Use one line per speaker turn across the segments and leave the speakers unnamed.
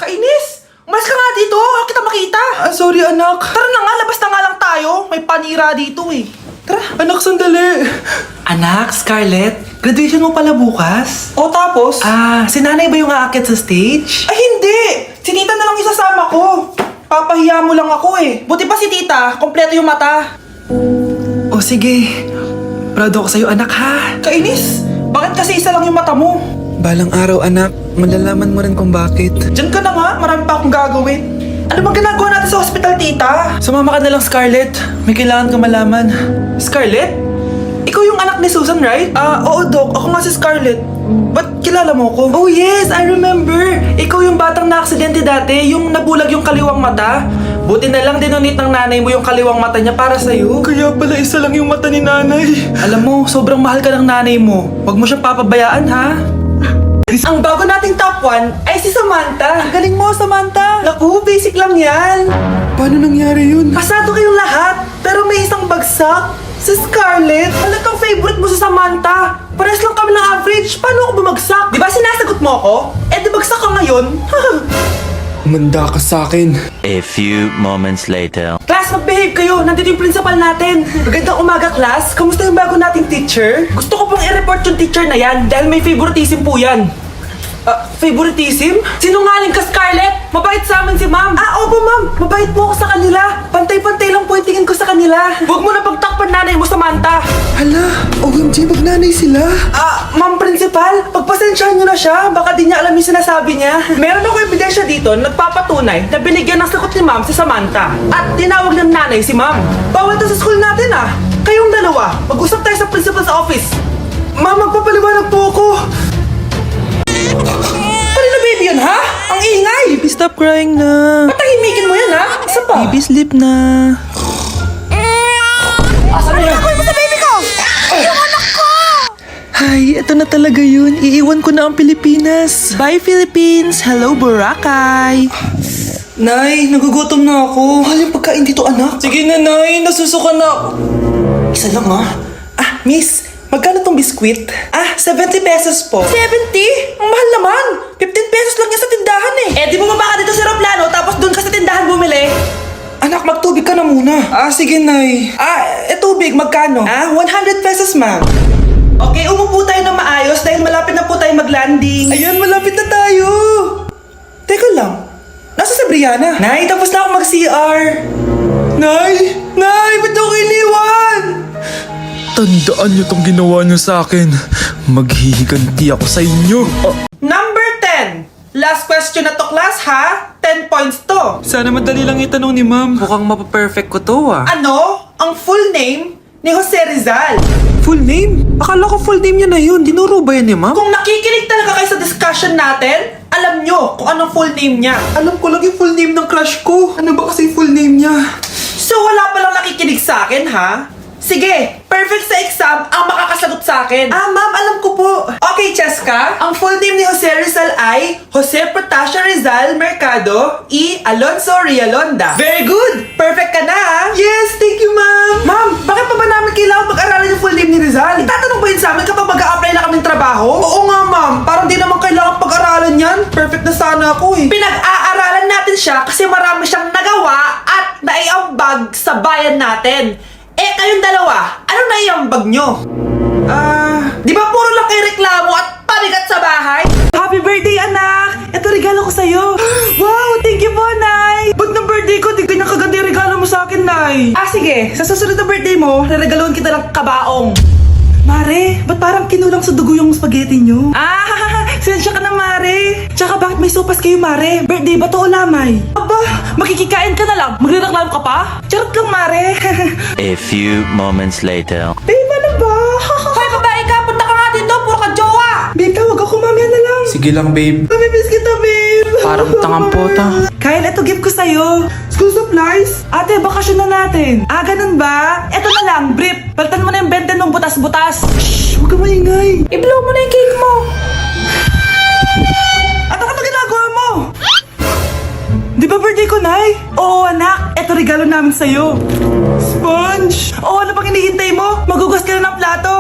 Kainis! Umalis ka nga dito! Huwag kita makita!
Sorry anak.
Tara na nga, labas na nga lang tayo. May panira dito eh. Tara.
Anak, sandali. Anak, Scarlett, graduation mo pala bukas?
O tapos?
Si nanay ba yung aakyat sa stage?
Ay hindi! Si tita na lang isasama ko. Papahiya mo lang ako eh. Buti pa si tita, kompleto yung mata.
O sige, proud ako sa'yo anak ha.
Kainis! Bakit kasi isa lang yung mata mo?
Balang araw anak, malalaman mo rin kung bakit.
Diyan ka na nga, marami pa akong gagawin. Ano bang ginagawa natin sa hospital, tita?
Sumama ka na lang Scarlett, may kailangan ka malaman.
Scarlett? Ikaw yung anak ni Susan, right? Oo, Doc. Ako nga si Scarlett. Ba't kilala mo ko?
Oh yes, I remember! Ikaw yung batang na-aksidente dati, yung nabulag yung kaliwang mata. Buti na lang dinonate ng nanay mo yung kaliwang mata niya para sa'yo.
Kaya pala isa lang yung mata ni nanay.
Alam mo, sobrang mahal ka ng nanay mo. Huwag mo siyang papabayaan ha.
Ang bago nating top 1 ay si Samantha.
Ang galing mo, Samantha!
Naku, basic lang yan.
Paano nangyari yun?
Pasado kayong lahat, pero may isang bagsak. Si Scarlett, halatang favorite mo sa Samantha. Pares lang kami ng average. Paano ako bumagsak? Di ba sinasagot mo ako? Eh di bagsak ka ngayon.
Umanda ka sa akin.
A few moments later.
Class, mag-behave kayo. Nandito yung principal natin. Magandang umaga, class. Kamusta yung bago nating teacher? Gusto ko pong i-report yung teacher na yan dahil may favoritism po yan. Favoritism? Sinungaling ka, Scarlett! Mabait sa amin si ma'am! Opo ma'am! Mabait po ako sa kanila! Pantay-pantay lang po yung tingin ko sa kanila! Huwag mo na pagtakpan nanay mo, Samantha!
Hala, OMG, magnanay sila.
Ma'am principal, pagpasensyahan niyo na siya. Baka di niya alam yung sinasabi niya. Meron ako ebidensya dito na nagpapatunay na binigyan ng sagot ni ma'am si Samantha. At tinawag ng nanay si ma'am. Bawal to sa school natin Kayong dalawa, mag-usap tayo sa principal's office. Ma'am, magpapaliwanag po ako. Kanina baby yun, ha? Ang ingay!
Baby, stop crying na.
Patahimikin mo yan, ha? Isa pa.
Baby, sleep na.
Asan na yan? Mo sa baby ko! Yung anak ko!
Ay, ito na talaga yun. Iiwan ko na ang Pilipinas. Bye, Philippines! Hello, Boracay!
Nay, nagugutom na ako.
Mahal yung pagkain dito, anak.
Sige na, Nay. Nasusuka na ako.
Isa lang, ha?
Miss, magkano tong biskwit? 70 pesos po. 70? Ang mahal naman. 15 pesos lang yan sa tindahan eh. Eh, di bumaba ka dito sa aeroplano tapos doon ka sa tindahan bumili.
Anak, magtubig ka na muna. Sige, Nay.
Tubig, magkano? 100 pesos, ma'am. Okay, umupo tayo na maayos dahil malapit na po tayo mag-landing.
Ayan, malapit na tayo.
Teka lang. Nasa si Brianna? Nay, tapos na ako mag-CR.
Nay! Nay! Ba't ako iniwan? Tandaan niyo tong ginawa niyo sa akin. Maghihiganti ako sa inyo.
Number 10. Last question na to, class, ha? 10 points to.
Sana madali lang itanong ni ma'am. Mukhang mapaperfect ko to
Ano ang full name ni Jose Rizal?
Full name? Akala ko full name niya na yun. Dinuro ba yan ni ma'am?
Kung nakikinig talaga kayo sa discussion natin, alam nyo kung anong full name niya.
Alam ko lang yung full name ng crush ko. Ano ba kasi full name niya?
So wala palang nakikinig sa akin, ha? Sige, perfect sa exam ang makakasagot sa akin. Ma'am, alam ko po. Okay, Cheska. Ang full name ni Jose Rizal ay Jose Protasio Rizal Mercado E. Alonso Rialonda. Very good! Perfect ka na, ha? Yes, thank you, ma'am. Ma'am, bakit pa ba namin kailangan pag-aralan yung full name ni Rizal? Itatanong ba yun sa amin kapag mag-a-apply na kaming trabaho? Oo nga, ma'am. Parang di naman kailangan pag-aralan yan. Perfect na sana ako eh. Pinag-aaralan natin siya kasi marami siyang nagawa at naiambag sa bayan natin. Kayong dalawa, anong naiambag nyo? Di ba puro lang kayo reklamo at panigat sa bahay? Happy birthday, anak! Ito regalo ko sa'yo. Wow, thank you po, Nay! Ba't ng birthday ko, di ganyan kaganda yung regalo mo sa akin, Nay? Sige, sa susunod na birthday mo, reregaloan kita ng kabaong. Mare, ba't parang kinulang sa dugo yung spaghetti nyo? Sensya ka na, Mare. Tsaka bakit may sopas kayo, Mare? Birthday ba to o lamay? Aba, makikikain ka na lang. Magrereklamo ka pa? Charot lang, Mare.
A few moments later.
Babe, ano ba? Hoy, babae ka! Punta ka nga dito! Puro ka jowa! Babe, tawag ako mamaya na lang.
Sige lang, babe.
Mamimiss kita, babe.
Parang tangang pota.
Kyle, eto gift ko sa'yo. School supplies? Ate, bakasyon na natin. Ganun ba? Eto na lang, brief. Palitan mo na yung bente ng butas-butas. Shhh, huwag ka maingay. I-blow mo na yung cake mo. Ano ginagawa mo? Di ba birthday ko, Nay? Oo, anak. Eto regalo namin sa'yo. Sponge! Oo, ano pang hinihintay mo? Magugas ka na ng plato.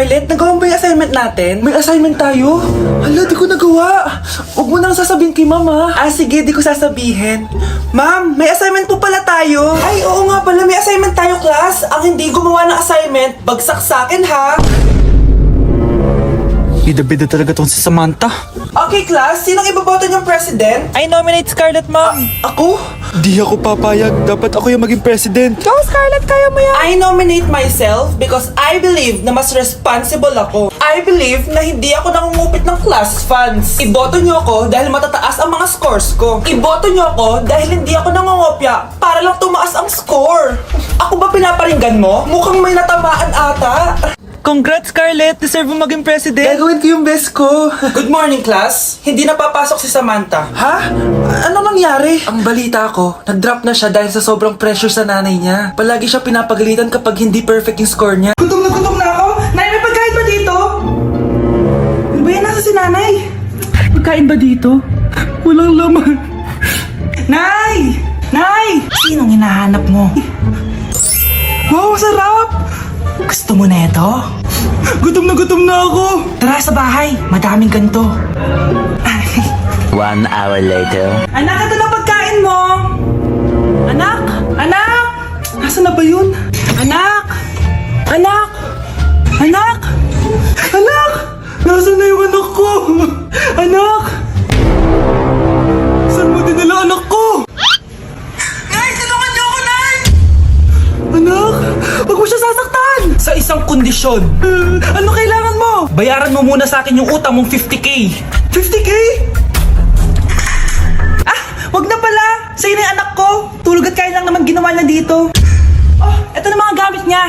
Scarlett, nagawa mo yung assignment natin? May assignment tayo? Hala, di ko nagawa. Huwag mo nang sasabihin kay mama. Ah, sige, di ko sasabihin. Ma'am, may assignment po pala tayo. Ay, oo nga pala, may assignment tayo, class. Ang hindi gumawa ng assignment, bagsak sa akin, ha?
Bida-bida talaga tong si Samantha.
Okay, class, sinong iboboto niyong president?
I nominate Scarlett, ma'am.
Ako?
Di ako papayag. Dapat ako yung maging president.
Go, Scarlett, kaya mo yan.
I nominate myself because I believe na mas responsible ako. I believe na hindi ako nangungupit ng class funds. Iboto niyo ako dahil matataas ang mga scores ko. Iboto niyo ako dahil hindi ako nangungopya para lang tumaas ang score. Ako ba pinaparinggan mo? Mukhang may natamaan ata.
Congrats, Scarlett. Deserve mo maging president.
Gagawin ko yung best ko. Good morning, class. Hindi na papasok si Samantha. Ha? Ano nangyari? Ang balita ko, nag-drop na siya dahil sa sobrang pressure sa nanay niya. Palagi siya pinapagalitan kapag hindi perfect yung score niya. Gutom na ako. Nay, may pagkain ba dito? Ano ba yan? Nasa si nanay? Pagkain ba dito? Walang laman. Nay! Nay!
Sinong hinahanap mo?
Wow, sarap!
Gusto mo na ito?
Gutom na ako.
Tara sa bahay. Madaming ganito.
1 hour later.
Anak, ito na pagkain mo. Anak! Anak! Nasaan na ba yun? Anak! Anak! Anak! Anak! Nasaan na yung anak ko? Anak! Saan mo dinala anak ko? Nay! Tulungan niyo ako, Nay! Anak! Huwag mo siya sasaktan!
Sa isang kondisyon.
Ano kailangan mo?
Bayaran mo muna sa akin yung utang mong 50k.
50k?
Wag na pala. Sa'yo na yung anak ko. Tulog at kain lang naman ginawa niya dito. Oh, eto na mga gamit niya.